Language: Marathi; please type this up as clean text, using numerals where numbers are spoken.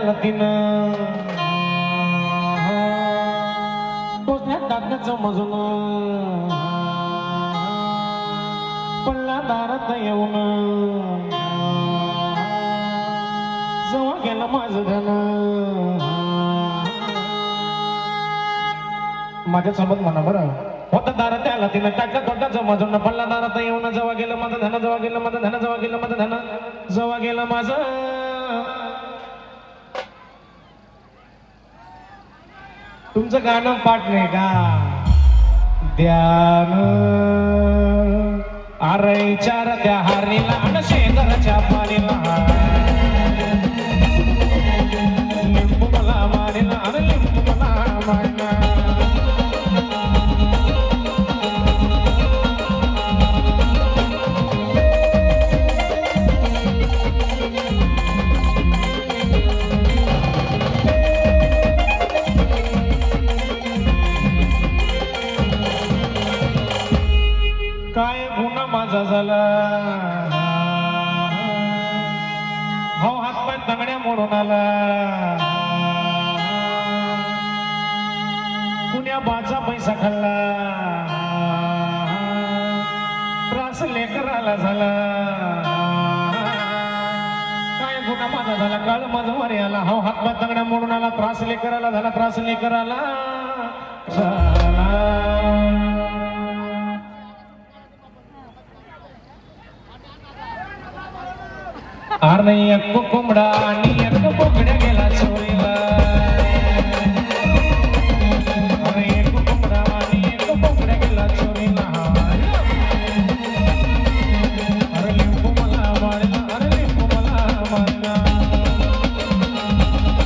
त्याला तिनं डोक्यात टाकण्याचं मजून पडला दारात येऊन जवळ गेलं माझं धन माझ्यासोबत म्हणा बरं होता दारात त्याला तिनं टाकलं तोंडाचं मजून पडला दारात येऊन जवळ गेलं माझं धन जवळ गेलं माझं धन जवळ गेलं माझं धन जवळ गेलं माझं तुमचं गाणं पाठ नाही का ध्यान अरे चार त्या हारीला आणि शेजारच्या पाणीला लिंबू मला मारीला आणि लिंबू मला मारला काय गुन्हा माझा झाला हो हातपाय तंगड्या मोडून आला कुण्या बाचा पैसा खाल्ला त्रास लेकराला झाला काय गुन्हा माझा झाला काळ माझा वारी आला हो हातपाय तंगड्या मोडून आला त्रास लेकराला झाला त्रास लेकराला झाला आरण्य कोंबडा आणि